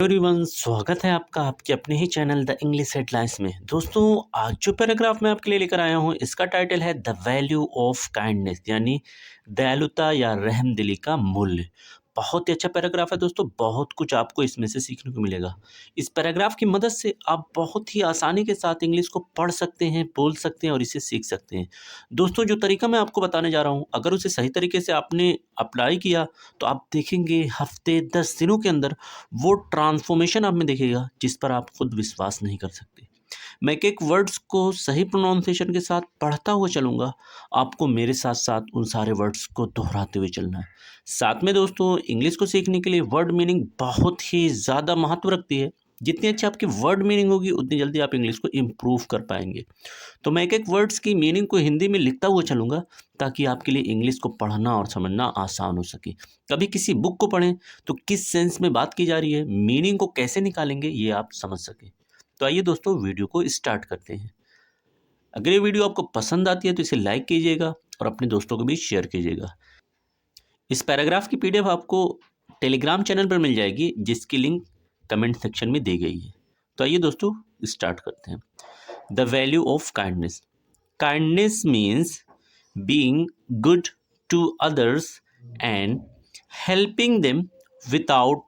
Everyone, स्वागत है आपका आपके अपने ही चैनल द इंग्लिश हेडलाइंस में। दोस्तों, आज जो पैराग्राफ मैं आपके लिए लेकर आया हूँ, इसका टाइटल है द वैल्यू ऑफ काइंडनेस, यानी दयालुता या रहमदिली का मूल्य। बहुत ही अच्छा पैराग्राफ है दोस्तों, बहुत कुछ आपको इसमें से सीखने को मिलेगा। इस पैराग्राफ की मदद से आप बहुत ही आसानी के साथ इंग्लिश को पढ़ सकते हैं, बोल सकते हैं और इसे सीख सकते हैं। दोस्तों, जो तरीका मैं आपको बताने जा रहा हूँ, अगर उसे सही तरीके से आपने अप्लाई किया तो आप देखेंगे हफ्ते 10 दिनों के अंदर वो ट्रांसफॉर्मेशन आप में दिखेगा जिस पर आप खुद विश्वास नहीं कर सकते। मैं एक-एक वर्ड्स को सही प्रोनाउंसिएशन के साथ पढ़ता हुआ चलूँगा, आपको मेरे साथ-साथ उन सारे वर्ड्स को दोहराते हुए चलना है। साथ में दोस्तों, इंग्लिश को सीखने के लिए वर्ड मीनिंग बहुत ही ज़्यादा महत्व रखती है। जितनी अच्छी आपकी वर्ड मीनिंग होगी, उतनी जल्दी आप इंग्लिश को इम्प्रूव कर पाएँगे। तो मैं एक-एक वर्ड्स की मीनिंग को हिंदी में लिखता हुआ चलूँगा, ताकि आपके लिए इंग्लिश को पढ़ना और समझना आसान हो सके। कभी किसी बुक को पढ़ें, तो किस सेंस में बात की जा रही है, मीनिंग को कैसे निकालेंगे, ये आप समझ सकें। तो आइए दोस्तों, वीडियो को स्टार्ट करते हैं। अगर ये वीडियो आपको पसंद आती है तो इसे लाइक कीजिएगा और अपने दोस्तों को भी शेयर कीजिएगा। इस पैराग्राफ की पीडीएफ आपको टेलीग्राम चैनल पर मिल जाएगी, जिसकी लिंक कमेंट सेक्शन में दी गई है। तो आइए दोस्तों, स्टार्ट करते हैं। The value of kindness. Kindness means being good to others and helping them without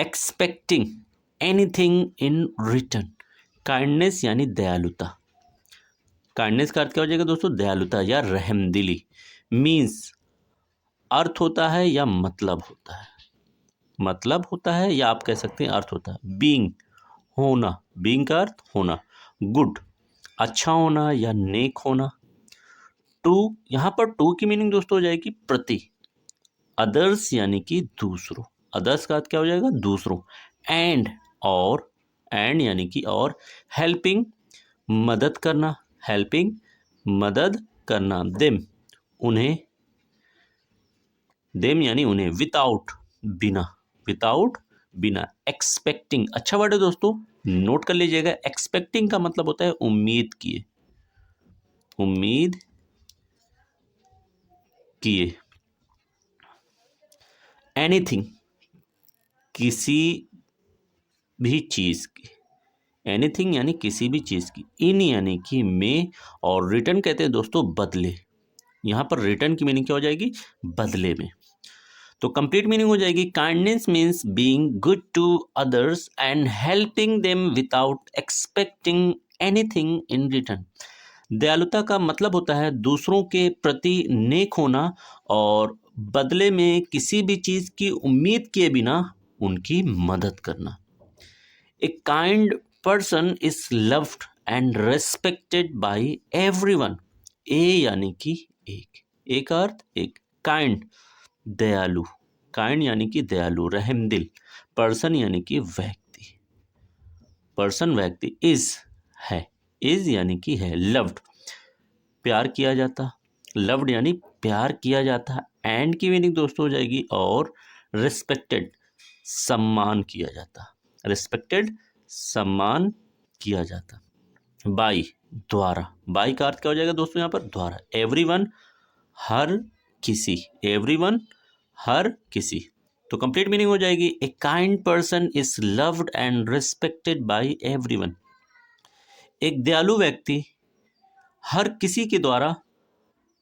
expecting anything in return। Kindness यानी दयालुता। काइंडनेस का अर्थ क्या हो जाएगा दोस्तों? दयालुता या रहमदिली। मीन्स अर्थ होता है या मतलब होता है। मतलब होता है या आप कह सकते हैं अर्थ होता है। बीइंग होना, बीइंग का अर्थ होना। गुड अच्छा होना या नेक होना। टू, यहाँ पर टू की मीनिंग दोस्तों हो जाएगी प्रति। अदर्स यानी कि दूसरों। अदर्स का अर्थ क्या हो जाएगा? दूसरों। एंड और, एंड यानी कि और। हेल्पिंग मदद करना, हेल्पिंग मदद करना। देम उन्हें, देम यानी उन्हें। विदाउट बिना, विदाउट बिना। एक्सपेक्टिंग अच्छा वर्ड है दोस्तों, नोट कर लीजिएगा। एक्सपेक्टिंग का मतलब होता है उम्मीद किए, उम्मीद किए। एनीथिंग किसी भी चीज की। एनीथिंग यानी किसी भी चीज की। इन यानी कि में, और रिटर्न कहते हैं दोस्तों बदले। यहां पर रिटर्न की मीनिंग क्या हो जाएगी? बदले में। तो कंप्लीट मीनिंग हो जाएगी kindness means being good to others and helping them without expecting anything in return. दयालुता का मतलब होता है दूसरों के प्रति नेक होना और बदले में किसी भी चीज की उम्मीद किए बिना उनकी मदद करना। A kind person is loved and respected by everyone। ए यानी कि एक अर्थ एक। काइंड दयालु, काइंड यानी कि दयालु, रहमदिल। पर्सन यानी कि व्यक्ति, पर्सन व्यक्ति। इज है, इज यानी कि है। लव्ड प्यार किया जाता, लव्ड यानी प्यार किया जाता। एंड की मीनिंग दोस्तों हो जाएगी और। रिस्पेक्टेड सम्मान किया जाता, रिस्पेक्टेड सम्मान किया जाता। बाई द्वारा, बाई का अर्थ क्या हो जाएगा दोस्तों? यहाँ पर द्वारा। एवरीवन हर किसी, एवरीवन हर किसी। तो कंप्लीट मीनिंग हो जाएगी a kind person is loved and respected by everyone. एक दयालु व्यक्ति हर किसी के द्वारा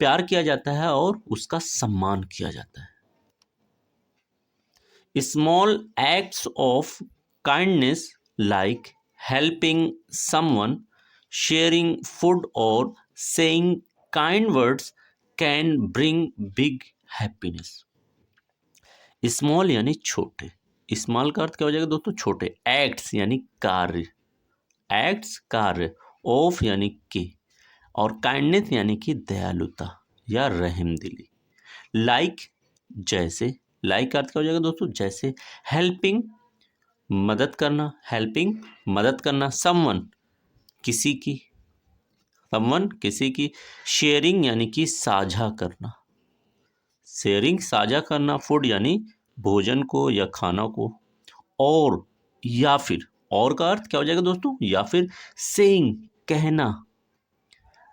प्यार किया जाता है और उसका सम्मान किया जाता है। Small acts of kindness like helping someone, sharing food or saying kind words can bring big happiness। Small यानी छोटे, स्मॉल का अर्थ क्या हो जाएगा दोस्तों? छोटे। एक्ट्स यानी कार्य, एक्ट्स कार्य। ऑफ यानी के, और काइंडनेस यानी कि दयालुता या रहमदिली। लाइक जैसे, लाइक का अर्थ क्या हो जाएगा दोस्तों? जैसे। हेल्पिंग मदद करना, हेल्पिंग मदद करना। समवन किसी की, समवन किसी की। शेयरिंग यानी कि साझा करना, शेयरिंग साझा करना। फूड यानी भोजन को या खाना को। और या फिर, और का अर्थ क्या हो जाएगा दोस्तों? या फिर। सेइंग कहना,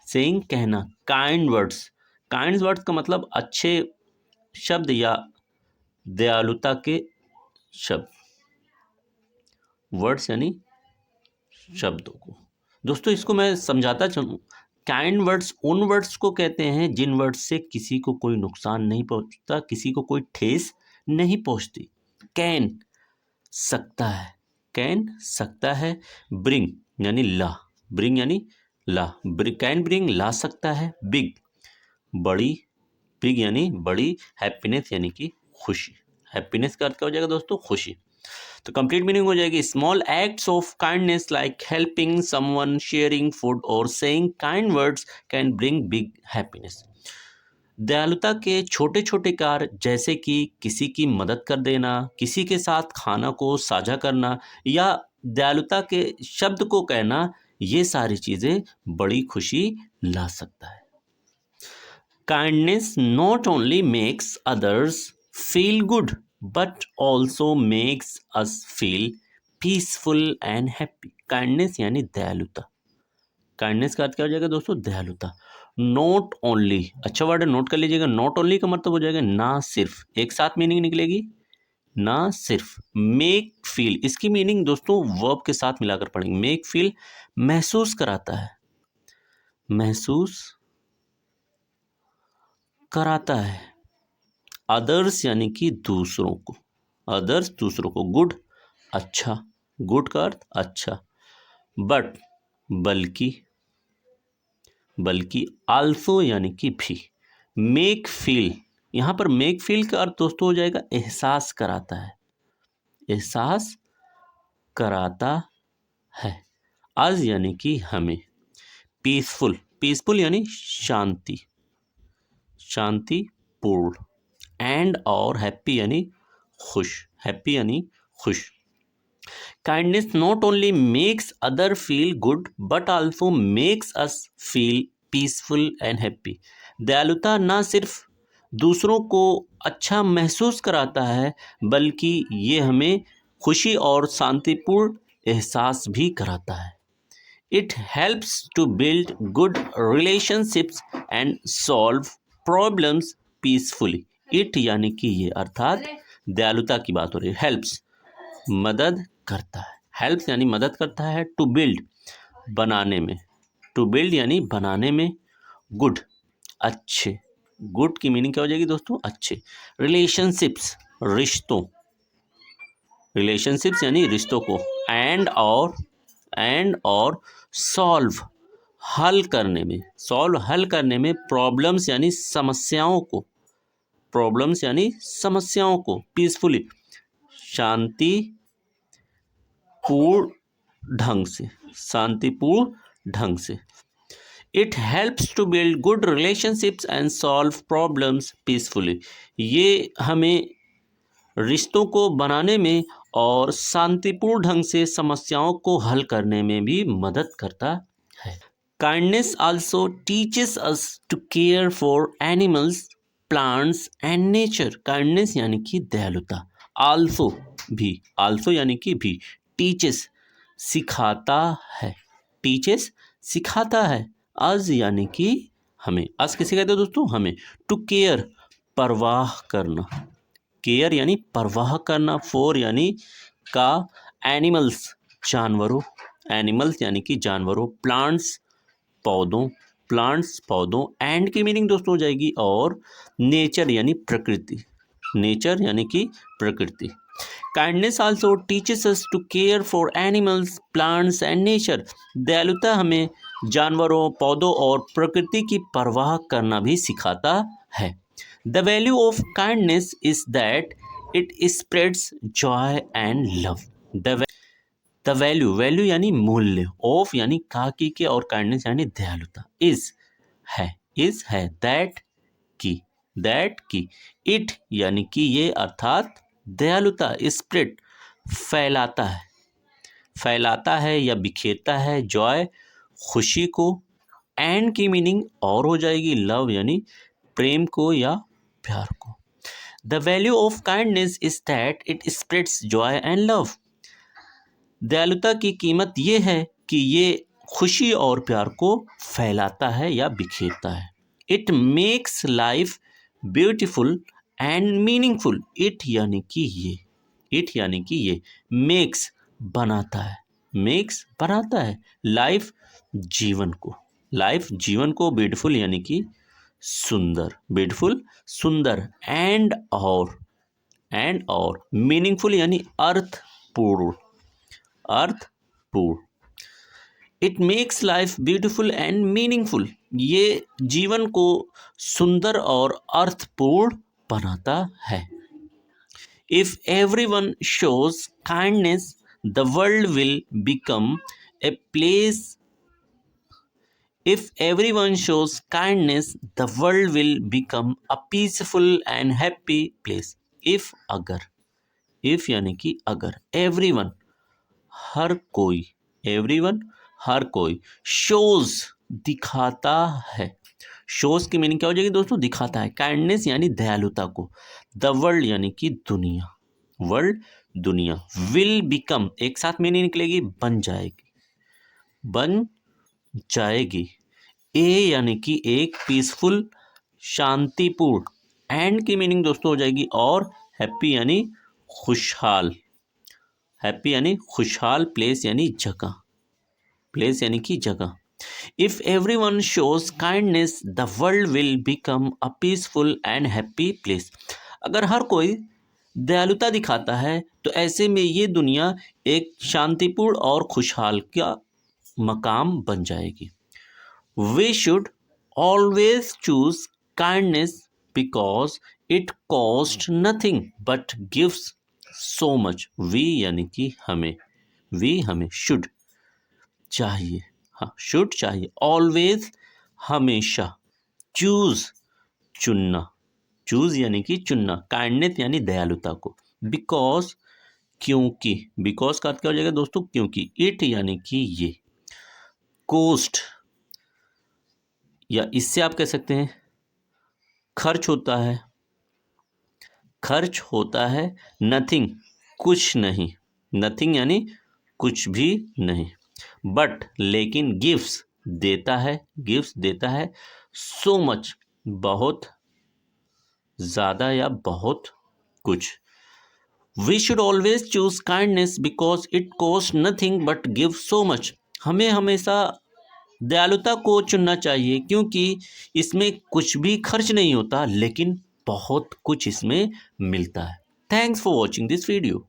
सेइंग कहना। काइंड वर्ड्स, काइंड वर्ड्स का मतलब अच्छे शब्द या दयालुता के शब्द। वर्ड्स यानी शब्दों को। दोस्तों इसको मैं समझाता चलूँ, काइंड वर्ड्स उन वर्ड्स को कहते हैं जिन वर्ड्स से किसी को कोई नुकसान नहीं पहुंचता, किसी को कोई ठेस नहीं पहुंचती। कैन सकता है, कैन सकता है। ब्रिंग यानी ला, ब्रिंग यानी ला, कैन ब्रिंग ला सकता है। बिग बड़ी, बिग यानी बड़ी। हैप्पीनेस यानी कि खुशी, हैप्पीनेस का अर्थ क्या हो जाएगा दोस्तों, खुशी। तो कंप्लीट मीनिंग हो जाएगी small acts of kindness like helping someone, sharing food और saying kind words can bring big happiness. दयालुता के छोटे छोटे कार्य जैसे कि किसी की मदद कर देना, किसी के साथ खाना को साझा करना या दयालुता के शब्द को कहना, ये सारी चीजें बड़ी खुशी ला सकता है। Kindness not only makes others feel good but also makes us feel peaceful and happy. Kindness यानी दयालुता। काइंडनेस का अर्थ क्या हो जाएगा दोस्तों, दयालुता। नॉट ओनली, अच्छा वर्ड है, नोट कर लीजिएगा। नॉट ओनली का मतलब हो जाएगा ना सिर्फ, एक साथ मीनिंग निकलेगी, ना सिर्फ। मेक फील, इसकी मीनिंग दोस्तों वर्ब के साथ मिलाकर पढ़ेंगे। मेक फील महसूस कराता है, महसूस कराता है। अदर्स यानी कि दूसरों को, अदर्स दूसरों को। गुड अच्छा, गुड का अर्थ अच्छा। बट बल्कि, बल्कि। आल्सो यानी कि भी। मेक फील, यहां पर मेक फील का अर्थ दोस्तों हो जाएगा एहसास कराता है, एहसास कराता है। अज यानी कि हमें। पीसफुल, पीसफुल यानी शांति, शांतिपूर्ण। एंड और हैप्पी यानी खुश, हैप्पी यानी खुश। Kindness not only makes other feel good but also makes us feel peaceful and happy. दयालुता ना सिर्फ दूसरों को अच्छा महसूस कराता है बल्कि ये हमें खुशी और शांतिपूर्ण एहसास भी कराता है। It helps to build good relationships and solve problems peacefully. It यानी कि ये, अर्थात दयालुता की बात हो रही है। हेल्प्स मदद करता है, हेल्प्स यानी मदद करता है। टू बिल्ड बनाने में, टू बिल्ड यानी बनाने में। गुड अच्छे, गुड की मीनिंग क्या हो जाएगी दोस्तों, अच्छे। रिलेशनशिप्स रिश्तों, रिलेशनशिप्स यानी रिश्तों को। एंड और सॉल्व हल करने में, सॉल्व हल करने में। प्रॉब्लम्स यानी समस्याओं को, प्रॉब्लम्स यानी समस्याओं को। पीसफुली शांतिपूर्ण ढंग से, शांतिपूर्ण ढंग से। It helps to build good relationships and solve problems peacefully. ये हमें रिश्तों को बनाने में और शांतिपूर्ण ढंग से समस्याओं को हल करने में भी मदद करता है। Kindness also teaches us to care for animals, plants and nature. Kindness यानी कि दयालुता। आल्सो भी, आल्सो यानी कि भी। टीचेस सिखाता है, टीचेस सिखाता है। अज यानी कि हमें, अज किसे कहते हैं दोस्तों, हमें। टू केयर परवाह करना, केयर यानी परवाह करना। फॉर यानी का। एनिमल्स जानवरों, एनिमल्स यानी कि जानवरों। प्लांट्स पौधों, प्लांट्स पौधों। एंड की मीनिंग दोस्तों हो जाएगी और। नेचर यानी प्रकृति, नेचर यानी कि प्रकृति। Kindness also teaches us to care for animals, plants and nature. दयालुता हमें जानवरों, पौधों और प्रकृति की परवाह करना भी सिखाता है। The value of kindness is that it spreads joy and love. The value, value यानी मूल्य। of यानी का की और kindness यानी दयालुता। is है। that की। it यानी कि ये, अर्थात दयालुता। spread फैलाता है, फैलाता है या बिखेरता है। joy खुशी को। and की मीनिंग और हो जाएगी love यानी प्रेम को या प्यार को। The value of kindness is that it spreads Joy and love. दयालुता की कीमत ये है कि ये खुशी और प्यार को फैलाता है या बिखेरता है। It makes life beautiful and meaningful. It यानी कि ये, इट यानी कि ये। मेक्स बनाता है, मेक्स बनाता है लाइफ जीवन को, लाइफ जीवन को ब्यूटीफुल यानी कि सुंदर, ब्यूटीफुल सुंदर, एंड और मीनिंगफुल यानी अर्थपूर्ण, अर्थपूर्ण। It makes life beautiful and meaningful, ये जीवन को सुंदर और अर्थपूर्ण बनाता है। If everyone shows kindness the world will become a place, if everyone shows kindness the world will become a peaceful and happy place। if अगर, if यानी कि अगर, everyone हर कोई, everyone हर कोई, shows दिखाता है, shows की मीनिंग क्या हो जाएगी दोस्तों, दिखाता है, काइंडनेस यानी दयालुता को, द वर्ल्ड यानी कि दुनिया, वर्ल्ड दुनिया, विल बिकम एक साथ मीनिंग निकलेगी, बन जाएगी, बन जाएगी, ए यानी कि एक, पीसफुल शांतिपूर्ण, एंड की मीनिंग दोस्तों हो जाएगी और, हैप्पी यानी खुशहाल, हैप्पी यानी खुशहाल, प्लेस यानी जगह, प्लेस यानी कि जगह। If everyone shows kindness the world will become a peaceful and happy place. अगर हर कोई दयालुता दिखाता है तो ऐसे में ये दुनिया एक शांतिपूर्ण और खुशहाल का मकाम बन जाएगी। We should always choose kindness because it costs nothing but gives so much। we यानी कि हमें, we हमें, should चाहिए, हाँ should चाहिए, always हमेशा, choose चुनना, choose यानी कि चुनना, kindness यानी दयालुता को, because क्योंकि, because का अर्थ क्या हो जाएगा दोस्तों, क्योंकि, it यानी कि ये, cost या इससे आप कह सकते हैं खर्च होता है, खर्च होता है, नथिंग कुछ नहीं, नथिंग यानी कुछ भी नहीं, बट लेकिन, गिव्स देता है, गिव्स देता है, सो मच बहुत ज़्यादा या बहुत कुछ। We should always choose kindness because it cost nothing but give so much. हमें हमेशा दयालुता को चुनना चाहिए क्योंकि इसमें कुछ भी खर्च नहीं होता लेकिन बहुत कुछ इसमें मिलता है। Thanks for watching this video.